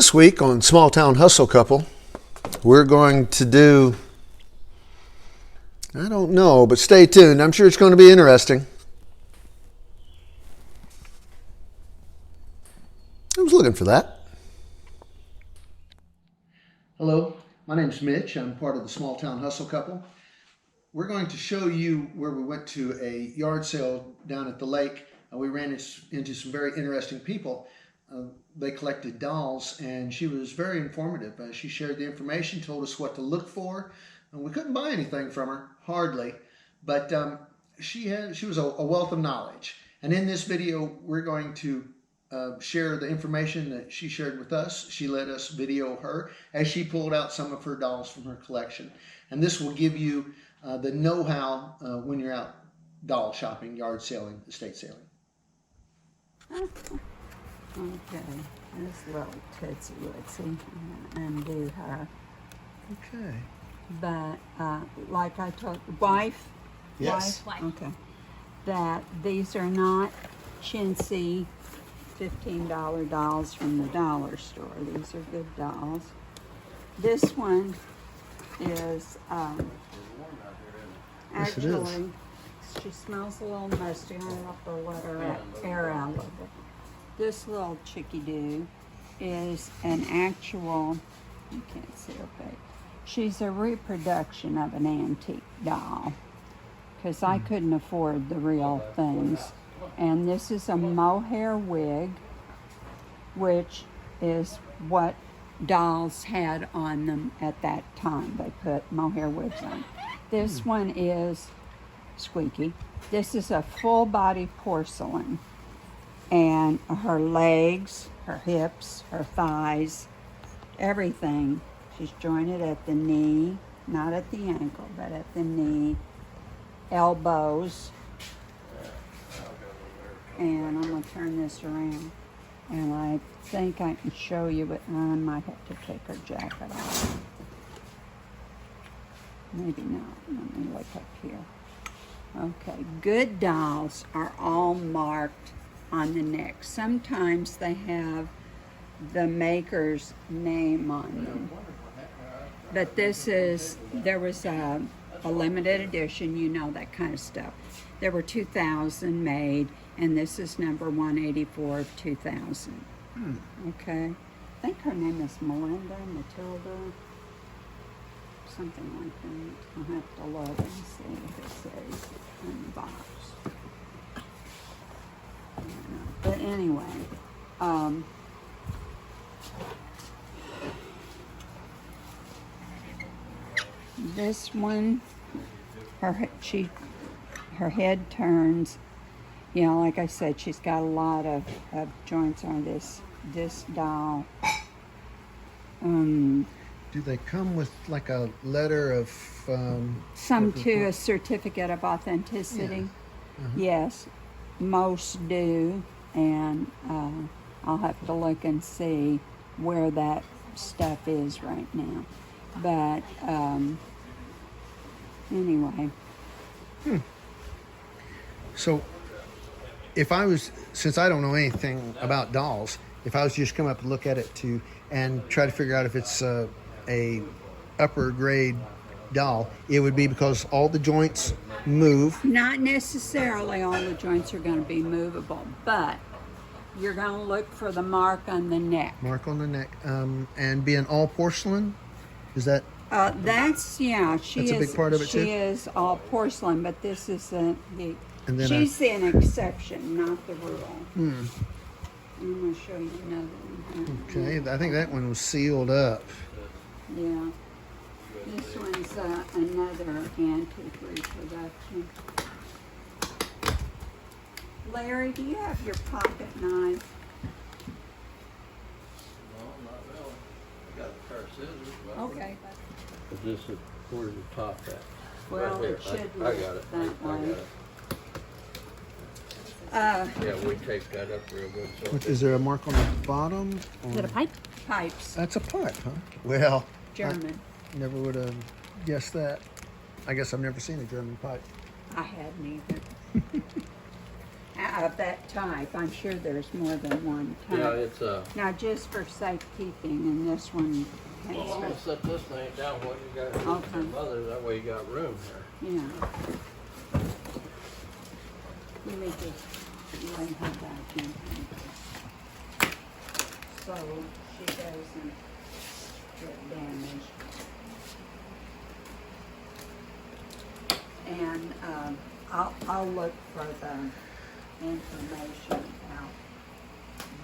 This week on Small Town Hustle Couple, we're going to do, I don't know, but stay tuned. I'm sure it's going to be interesting. I was looking for that. Hello, my name's Mitch. I'm part of the Small Town Hustle Couple. We're going to show you where we went to a yard sale down at the lake. We ran into some very interesting people. They collected dolls, and she was very informative. She shared the information, told us what to look for. We couldn't buy anything from her, hardly, but she was a wealth of knowledge. And in this video, we're going to share the information that she shared with us. She let us video her as she pulled out some of her dolls from her collection. And this will give you the know-how when you're out doll shopping, yard selling, estate selling. Okay, this little Tootsie Wootsie, undo her. Okay. But like I told, wife? Yes. Wife? Okay. That these are not chintzy $15 dolls from the dollar store. These are good dolls. This one is Yes, it is. actually, she smells a little musty. I have to let her air out a little bit. This little chickadee is an actual, you can't see her face. She's a reproduction of an antique doll because I couldn't afford the real things. And this is a mohair wig, which is what dolls had on them at that time. They put mohair wigs on. This one is Squeaky. This is a full body porcelain. And her legs, her hips, her thighs, everything. She's jointed at the knee, not at the ankle, but at the knee, elbows. And I'm going to turn this around. And I think I can show you, but I might have to take her jacket off. Maybe not. Let me look up here. Okay, good dolls are all marked on the neck. Sometimes they have the maker's name on them. But there was a limited edition, you know, that kind of stuff. There were 2,000 made, and this is number 184 of 2,000. Okay. I think her name is Melinda, Matilda, something like that. I'll have to look and see if it says in the box. But anyway, this one, her head turns. You know, like I said, she's got a lot of joints on this doll. Do they come with like a letter of Some to a certificate of authenticity. Yeah. Yes, most do, and I'll have to look and see where that stuff is right now. But anyway. So if I was, since I don't know anything about dolls, if I was to just come up and look at it and try to figure out if it's a upper grade doll, it would be because all the joints move. Not necessarily all the joints are going to be movable, but you're going to look for the mark on the neck. Mark on the neck. And being all porcelain, is that? That's That's a big part of it too? She is all porcelain, but this is she's an exception, not the rule. I'm going to show you another one. Okay, I think that one was sealed up. Yeah. This one's another antique reproduction. Larry, do you have your pocket knife? No, not really. I got a pair of scissors. But Okay. Is this where's the top at? Well, Right it here. should I look got it. that I got way. it. Yeah, we taped that up real good. So Is there a mark on the bottom? Is it a pipe? Pipes, That's a pipe, huh? Well, German. I never would have guessed that. I guess I've never seen a German pipe. I hadn't either. of that type. I'm sure there's more than one type. Yeah, it's Now, just for safekeeping, and this one has well, I'm gonna set this thing down what you got here Okay. for your mother, that way you got room here. yeah. Let me just lay her back in. So she doesn't get damaged. And I'll look for the information about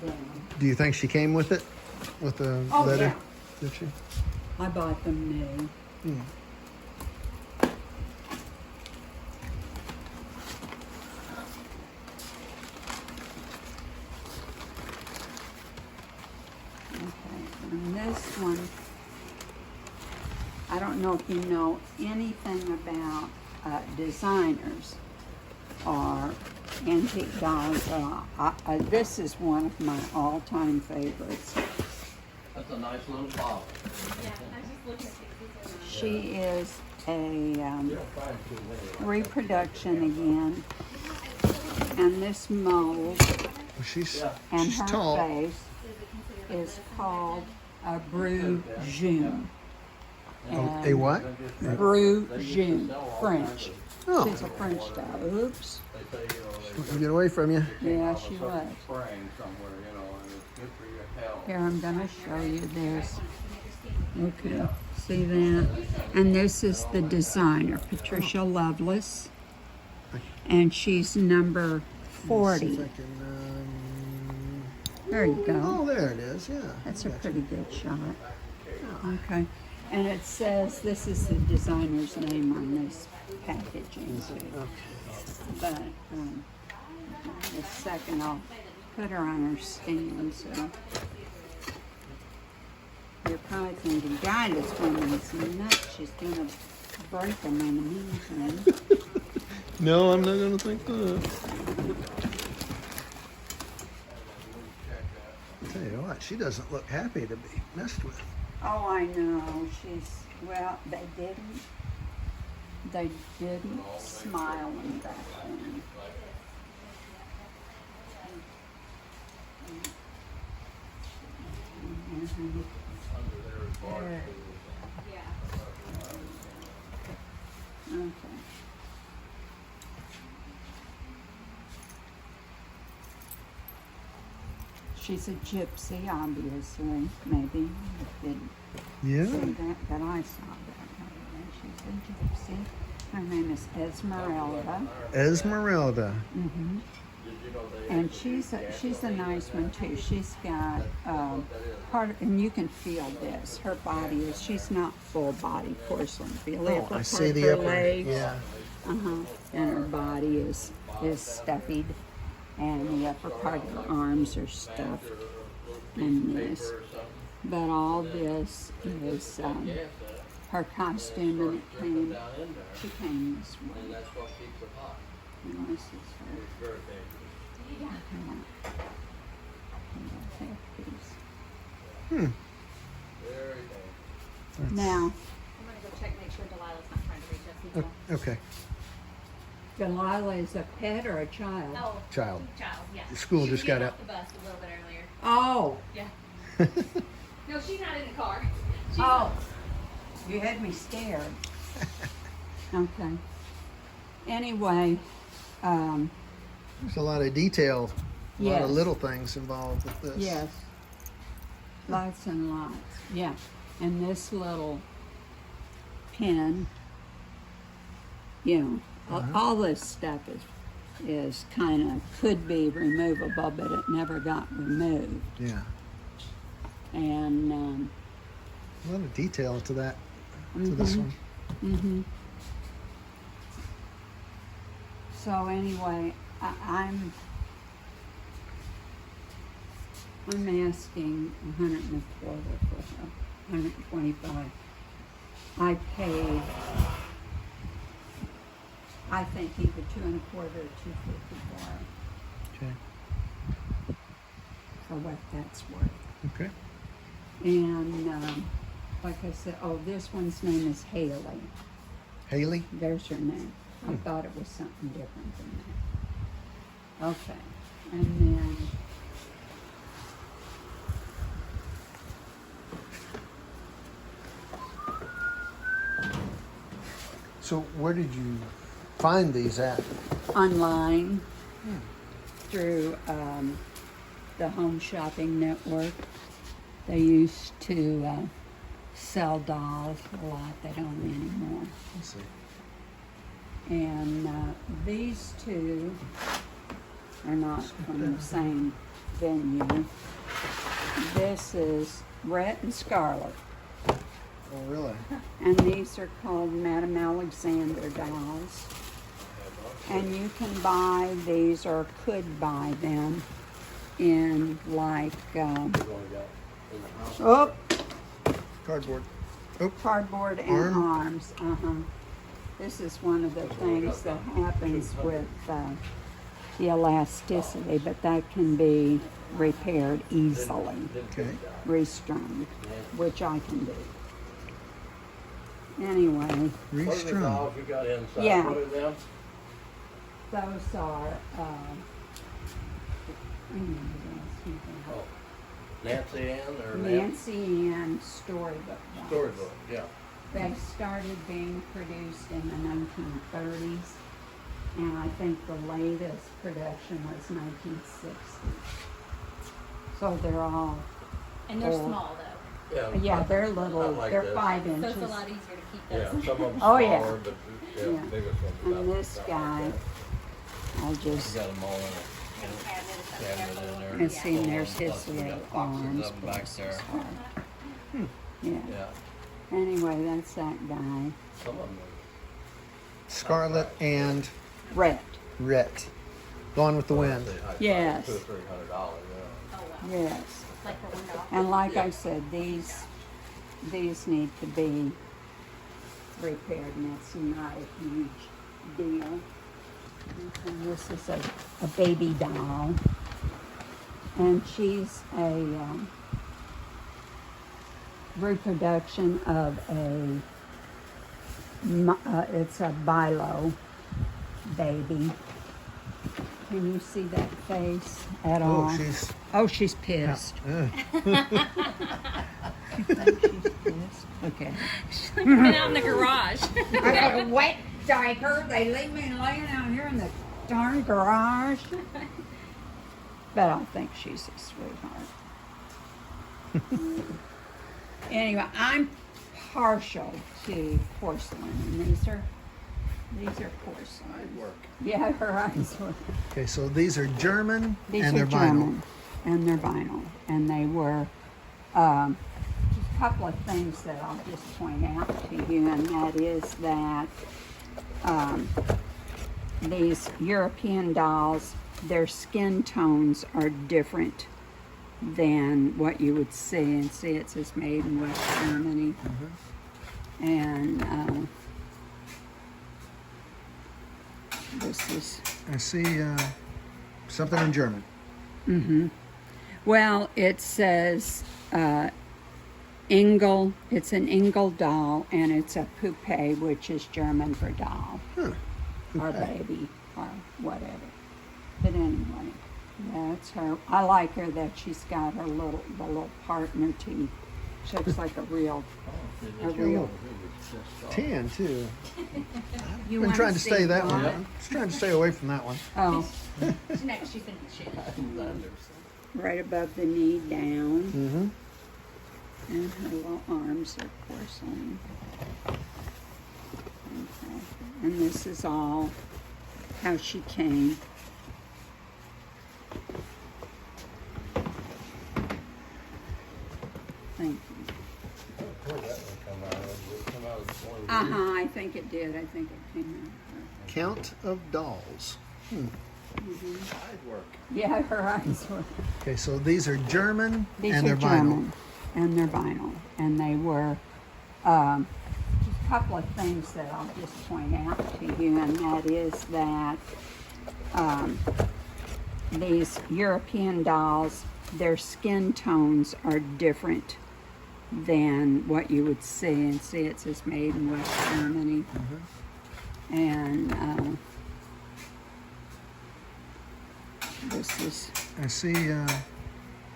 them. Do you think she came with it? With the Oh, letter? yeah. Did she? I bought them new. Hmm. Okay, and this one, I don't know if you know anything about designers or antique dolls. This is one of my all-time favorites. That's a nice little bottle. Yeah, I was just looking at these. She is a You don't find too many. reproduction again, and this mold Well, she's Yeah. and she's her tall. face is called a Brujon. Oh, a what? Brujon, French. Oh, She's a French doll. Oops. They say, let me get away from you. Yeah, she was. Spraying somewhere, and it's good for your health. Here, I'm gonna show you this. Okay, see that? And this is the designer, Patricia Lovelace. And she's number See if 40. I can, There you go. oh, there it is. Yeah. That's a Gotcha. pretty good shot. Okay. And it says, this is the designer's name on this packaging. Okay. But, in a second, I'll put her on her stand, so. You're probably thinking, God, this woman's nuts. She's gonna break them in the meantime. No, I'm not gonna think that. Tell you what, she doesn't look happy to be messed with. Oh, I know. Well, they didn't smile in back then. There. Okay. She's a gypsy, obviously. Maybe you didn't Yeah. see that, but I saw that. She's a gypsy. Her name is Esmeralda. Esmeralda. Hmm. And she's a nice one too. She's got and you can feel this. Her body is, she's not full body porcelain. Feel the Oh, upper I part see of the her upper. legs. Yeah. And her body is stuffied, and the upper part of her arms are stuffed in this. But all this is her costume, and she came this way. And that's what keeps it hot. And this is her. It's very dangerous. Hmm. Very dangerous. Now, I'm gonna go check, make sure Delilah's not trying to reach us. Okay. Delilah is a pet or a child? Oh, Child. child, yeah. The school She just was got getting out. off the bus a little bit earlier. Oh, Yeah. No, she's not in the car. She's oh, you had me scared. Okay. Anyway, There's a lot of detail, a lot of Yes. little things involved with this. yes, lots and lots. Yeah, and this little pin, you know, all this stuff is kind of could be removable, but it never got removed. Yeah. And A lot of detail to that, to this one. mm-hmm. So anyway, I'm asking $125 for her, $125. I paid, I think either $225 or $250 for it. Okay. For what that's worth. Okay. And like I said, oh, this one's name is Haley. Haley? There's her name. I thought it was something different than Okay, and then So where did you find these at? online through the Home Shopping Network. They used to sell dolls a lot. They don't anymore. Let's see. And these two are not from the same venue. This is Rhett and Scarlett. Oh, really? And these are called Madame Alexander dolls. And you can buy these or could buy them in like, oh, Cardboard. cardboard and arms. This is one of the things that happens with the elasticity, but that can be repaired easily, Okay. restrung, which I can do. Anyway, What are the Restrung. dolls you got inside? Yeah. What are them? those are, Oh, Nancy Ann or Nancy Ann storybook dolls. Storybook, yeah. They started being produced in the 1930s, and I think the latest production was 1960. So they're all, And they're Oh. small though. yeah, they're little, like they're this. 5 So it's inches. a lot easier to keep Yeah, those. some of them Oh, smaller, yeah. but Yeah. the biggest ones. And about- this about guy, like that. I'll You just, got them all in a cabinet in there. and see, Full there's of- his plus we got little boxes arms. of them back bless there. his heart. Yeah, Yeah, anyway, that's that guy. some of them Scarlet and Rhett, Rhett. Gone with the Wind. Yes. $200 or $300, yeah. Oh wow. yes. Like for one dog. And like I Yeah. said, these need to be repaired, and it's not a huge deal. And this is a baby doll, and she's a reproduction of it's a Bilo baby. Can you see that face at all? Oh, she's. Oh, she's pissed. Uh, You think she's pissed? Okay. Went out in the garage. I got a wet diaper. They leave me laying out here in the darn garage. But I think she's a sweetheart. Anyway, I'm partial to porcelain, and these are porcelain. Work. Yeah, her eyes were. okay, so these are German These and are they're vinyl. German, and they're vinyl, and they were just a couple of things that I'll just point out to you, and that is that these European dolls, their skin tones are different than what you would see. And see, it says made in West Germany, and this is. I see something in German. Well, it says Engel. It's an Engel doll, and it's a poupée, which is German for doll or Poupée. baby or whatever. But anyway, that's her. I like her that she's got the little part in her teeth. She looks like a real. A real. Tan too. You Been wanna trying to see stay that one. one? Just trying to stay away from that one. Oh, Next, she's in the shit. right above the knee down. Mm-hmm. And her little arms are porcelain. Okay. And this is all how she came. Thank you. Where'd that one come out of? Did it come out of the one? I think it did. I think it came out. Count of Dolls. Side work. Yeah, her eyes were. Okay, so these are German These and are they're vinyl. German, and they're vinyl, and they were just a couple of things that I'll just point out to you, and that is that these European dolls, their skin tones are different than what you would see. And see, it says made in West Germany, and this is. I see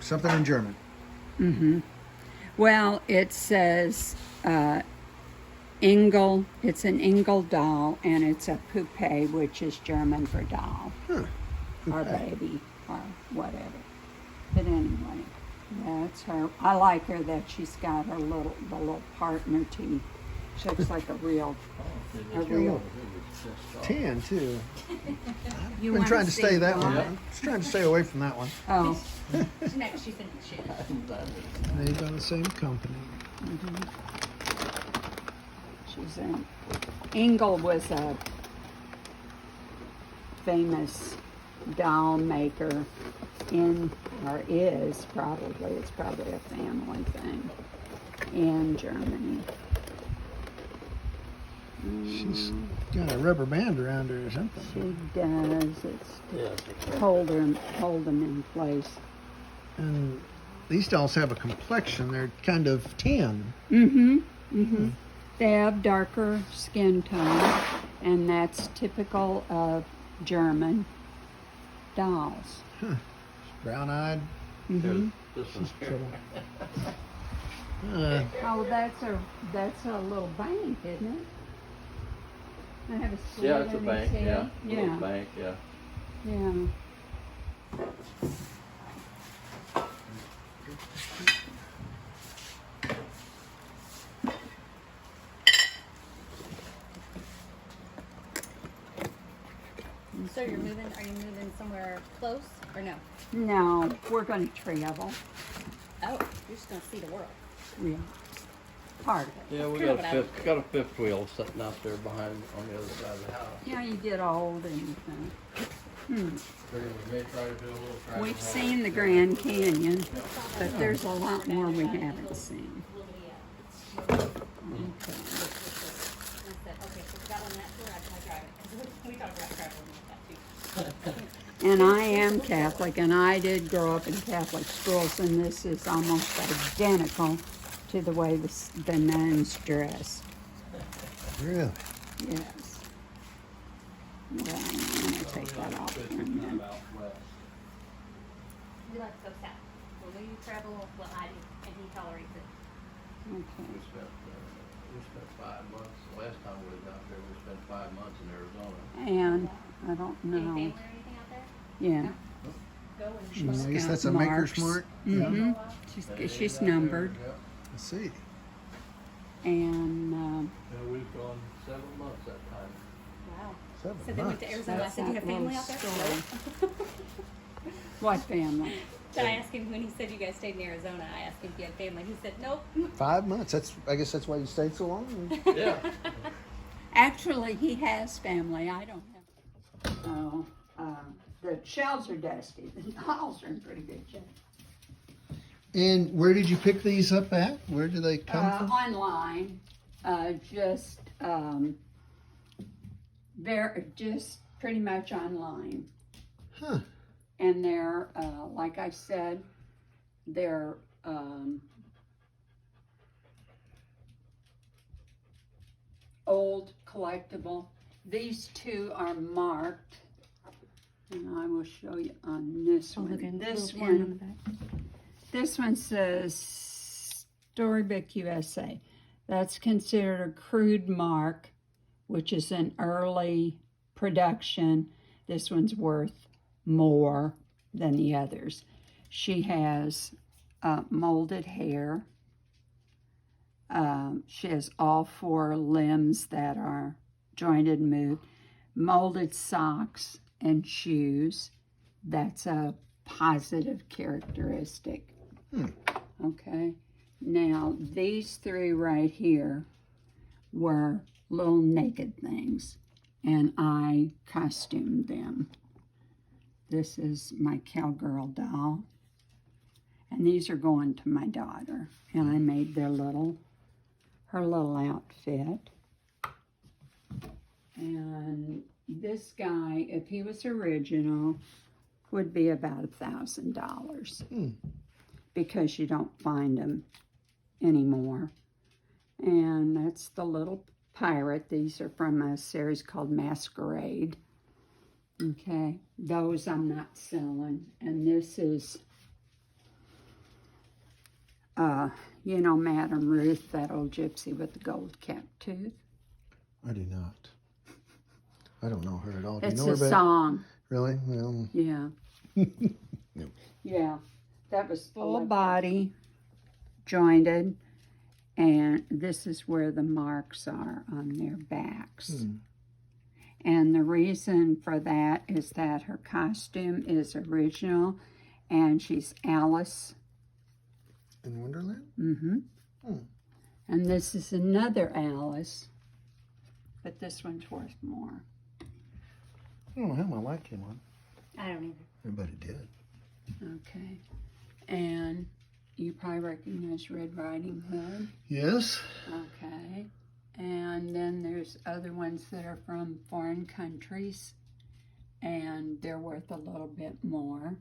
something in German. Well, it says Engel. It's an Engel doll, and it's a poupée, which is German for doll Huh. or Okay. baby or whatever. But anyway, that's her. I like her that she's got the little part in her teeth. She looks like a real. A real. Tan too. You Been wanna trying to see stay that one. what? I'm just trying to stay away from that one. Oh, Next, she's in shit. Made by the same company. she's in. Engel was a famous doll maker or is probably, it's probably a family thing in Germany. She's got a rubber band around her or something. She does. It's Yeah. hold them in place. And these dolls have a complexion. They're kind of tan. They have darker skin tone, and that's typical of German dolls. Brown-eyed. Mm-hmm. This one's Oh, that's a little bank, isn't it? I have a slit yeah, it's a in his bank. head. Yeah, little bank. Yeah. Yeah. So are you moving somewhere close or no? No, we're going to travel. Oh, you're just gonna see the world. Yeah. Part of it. Yeah, we Kinda got a fifth wheel sitting out there behind on the other side of the house. Yeah, you get old and Figured we may try to do a little travel we've home. seen the Grand Canyon, but there's a lot more we haven't seen. I said, okay, so for that one, that tour, I drive it. 'Cause we talked about traveling with that too. And I am Catholic, and I did grow up in Catholic schools, and this is almost identical to the way the nuns dress. Really? Yes. Well, I'm going to take that off for a minute. We like to go south. When we travel, well, I do, and he tolerates it. Okay. We spent 5 months. The last time we was out there, we spent 5 months in Arizona. And I don't Any know. family or anything out there? Yeah. Go and I guess got that's a Maker marks. Smart. Mm-hmm. She's numbered. Yeah. Let's see. And Yeah, we've gone 7 months that time. Wow. 7 So they went to months. Arizona. I That's said, do you have that family little out there? story. Nope. what family? So I asked him when he said you guys stayed in Arizona. I asked him if you had family. He said, nope. 5 months. I guess that's why you stayed so long. Yeah. Actually, he has family. I don't have. So the shelves are dusty. The dolls are in pretty good shape. And where did you pick these up at? Where do they come from? Online, just they're just pretty much online, Huh. and they're like I said, they're old collectible. These two are marked, and I will show you on this one. This one says Storybook USA. That's considered a crude mark, which is an early production. This one's worth more than the others. She has molded hair. She has all 4 limbs that are jointed and moved. Molded socks and shoes. That's a positive characteristic. Okay. Now, these 3 right here were little naked things, and I costumed them. This is my cowgirl doll, and these are going to my daughter, and I made her little outfit. And this guy, if he was original, would be about $1,000 because you don't find them anymore. And that's the little pirate. These are from a series called Masquerade. Okay, those I'm not selling. And this is, you know, Madame Ruth, that old gypsy with the gold capped tooth. I do not. I don't know her at all. Do you It's know her, a babe? song. Really? Well, Yeah. Nope. Yeah. That was full body, jointed, and this is where the marks are on their backs. And the reason for that is that her costume is original, and she's Alice. in Wonderland? Mm-hmm. Hmm. And this is another Alice, but this one's worth more. I don't know how my light came on. I don't either. Everybody did. Okay. And you probably recognize Red Riding Hood. Yes. Okay. And then there's other ones that are from foreign countries, and they're worth a little bit more.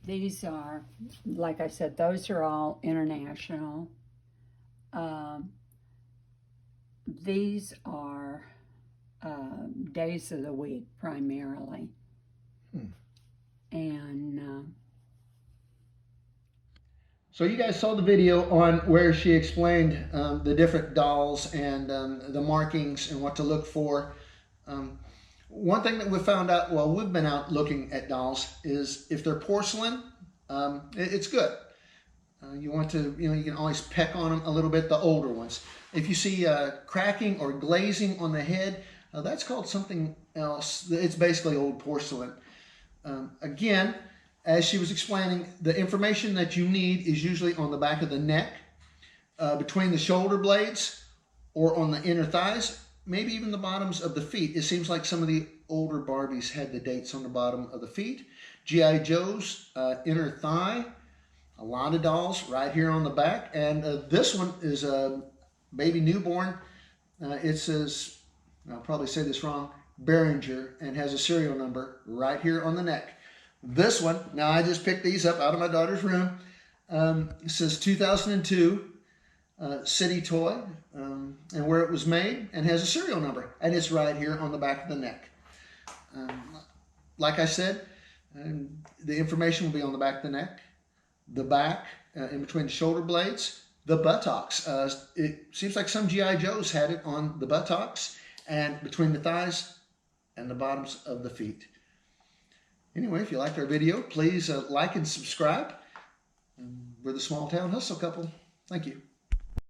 These are, like I said, those are all international. These are days of the week primarily. And So you guys saw the video on where she explained the different dolls and the markings and what to look for. One thing that we found out while we've been out looking at dolls is if they're porcelain, it's good. You want to, you can always peck on them a little bit, the older ones. If you see cracking or glazing on the head, that's called something else. It's basically old porcelain. Again, as she was explaining, the information that you need is usually on the back of the neck, between the shoulder blades, or on the inner thighs, maybe even the bottoms of the feet. It seems like some of the older Barbies had the dates on the bottom of the feet. G.I. Joe's inner thigh. A lot of dolls right here on the back. And this one is a baby newborn. It says, I'll probably say this wrong, Behringer, and has a serial number right here on the neck. This one, now I just picked these up out of my daughter's room. It says 2002 City Toy, and where it was made, and has a serial number. And it's right here on the back of the neck. Like I said, the information will be on the back of the neck, the back, in between the shoulder blades, the buttocks. It seems like some G.I. Joes had it on the buttocks, and between the thighs and the bottoms of the feet. Anyway, if you liked our video, please like and subscribe. We're the Small Town Hustle Couple. Thank you.